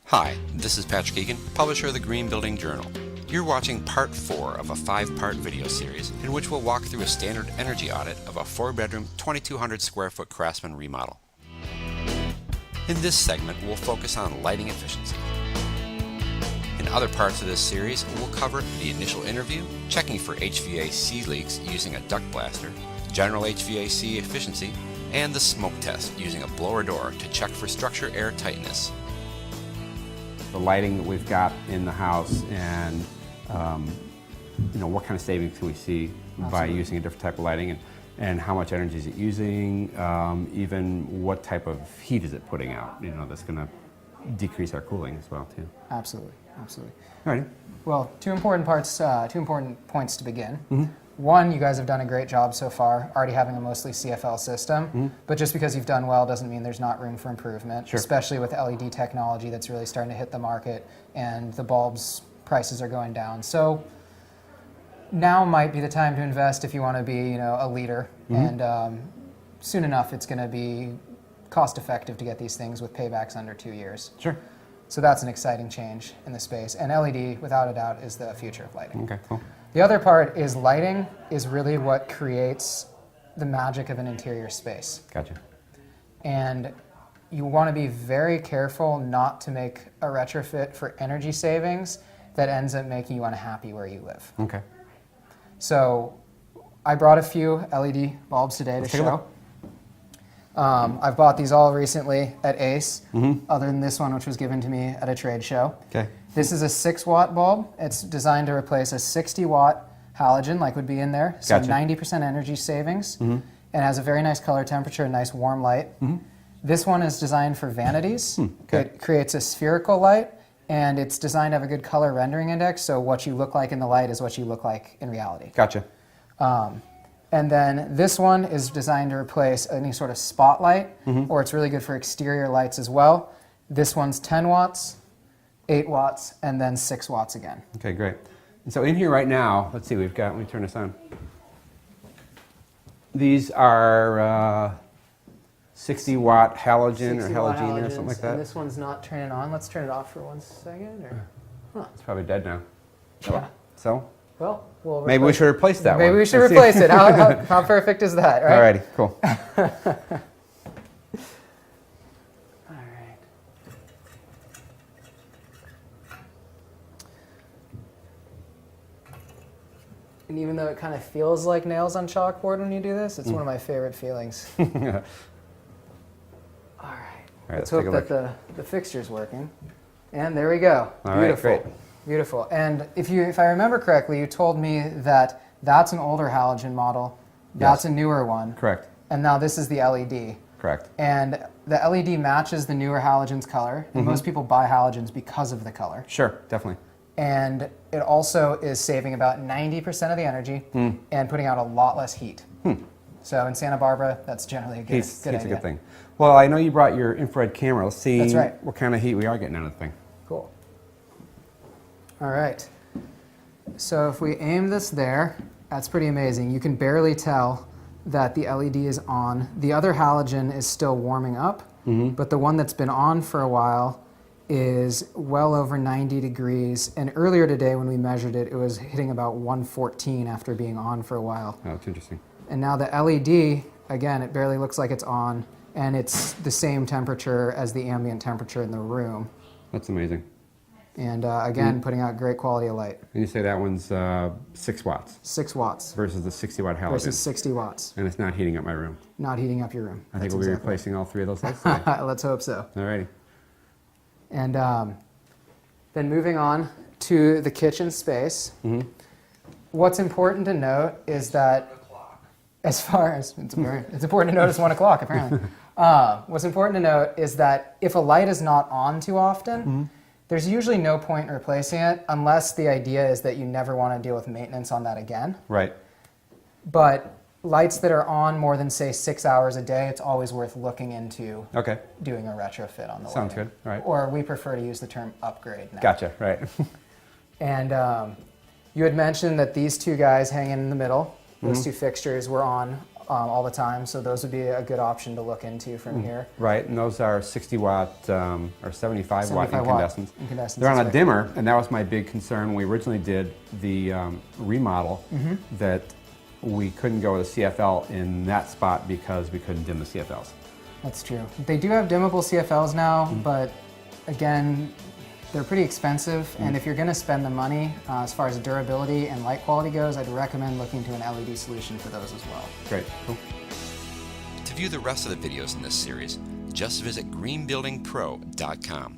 Hi, this is Patrick Egan, publisher of the Green Building Journal. You're watching part 4 of a 5-part video series in which we'll walk through a standard energy audit of a 4-bedroom, 2,200 square foot Craftsman remodel. In this segment, we'll focus on lighting efficiency. In other parts of this series, we'll cover the initial interview, checking for HVAC leaks using a duct blaster, general HVAC efficiency, and the smoke test using a blower door to check for structure air tightness. The lighting that we've got in the house and what kind of savings can we see by using a different type of lighting, and how much energy is it using, even what type of heat is it putting out, that's going to decrease our cooling as well too. Absolutely. All right. Well, two important points to begin. Mm-hmm. One, you guys have done a great job so far, already having a mostly CFL system, but just because you've done well doesn't mean there's not room for improvement, especially with LED technology that's really starting to hit the market and the bulbs prices are going down. So now might be the time to invest if you want to be, a leader, and soon enough it's going to be cost effective to get these things with paybacks under 2 years. Sure. So that's an exciting change in the space, and LED, without a doubt, is the future of lighting. Okay, cool. The other part is lighting is really what creates the magic of an interior space. Gotcha. And you want to be very careful not to make a retrofit for energy savings that ends up making you unhappy where you live. Okay. So I brought a few LED bulbs today to show. I've bought these all recently at Ace, other than this one, which was given to me at a trade show. Okay. This is a 6-watt bulb. It's designed to replace a 60-watt halogen, like would be in there, so Gotcha. 90% energy savings, and has a very nice color temperature, a nice warm light. This one is designed for vanities. Okay. It creates a spherical light, and it's designed to have a good color rendering index, so what you look like in the light is what you look like in reality. Gotcha. And then this one is designed to replace any sort of spotlight, or it's really good for exterior lights as well. This one's 10 watts, 8 watts, and then 6 watts again. Okay, great. And so in here right now, let's see, let me turn this on. These are 60-watt halogen or halogen or something like that. And this one's not turning on. Let's turn it off for 1 second. It's probably dead now. Yeah. So? Well, maybe we should replace that one. Maybe we should replace it. How perfect is that, right? Alrighty, cool. All right. And even though it kind of feels like nails on chalkboard when you do this, it's one of my favorite feelings. All right. All right, Let's hope that the fixture's working. And there we go. All Beautiful. right, great. Beautiful. And if I remember correctly, you told me that that's an older halogen model. That's a newer one. Correct. And now this is the LED. Correct. And the LED matches the newer halogen's color. And most people buy halogens because of the color. Sure, definitely. And it also is saving about 90% of the energy and putting out a lot less heat. So in Santa Barbara, that's generally a good idea. Heat's a good thing. Well, I know you brought your infrared camera. Let's see That's right. what kind of heat we are getting out of the thing. Cool. All right. So if we aim this there, that's pretty amazing. You can barely tell that the LED is on. The other halogen is still warming up, but the one that's been on for a while is well over 90 degrees. And earlier today when we measured it, it was hitting about 114 after being on for a while. Oh, that's interesting. And now the LED, again, it barely looks like it's on, and it's the same temperature as the ambient temperature in the room. That's amazing. And again, putting out great quality of light. And you say that one's 6 watts 6 watts versus the 60-watt halogen. versus 60 watts. And it's not heating up my room. Not heating up your room. I think we'll be replacing all 3 of those lights today. Let's hope so. Alrighty. And then moving on to the kitchen space. What's important to note is that as far as, it's important to note it's 1 o'clock apparently. What's important to note is that if a light is not on too often, there's usually no point in replacing it unless the idea is that you never want to deal with maintenance on that again. Right. But lights that are on more than, say, 6 hours a day, it's always worth looking into doing a retrofit on the Sounds lighting. good. All right. Or we prefer to use the term upgrade now. Gotcha. Right. And you had mentioned that these two guys hanging in the middle, those two fixtures, were on all the time, so those would be a good option to look into from here. Right, and those are 60 watt or 75 watt 75 watt incandescents. incandescents, They're on that's a right. dimmer, and that was my big concern when we originally did the remodel, that we couldn't go with a CFL in that spot because we couldn't dim the CFLs. That's true. They do have dimmable CFLs now, but again, they're pretty expensive, and if you're going to spend the money, as far as durability and light quality goes, I'd recommend looking to an LED solution for those as well. Great, cool. To view the rest of the videos in this series, just visit greenbuildingpro.com.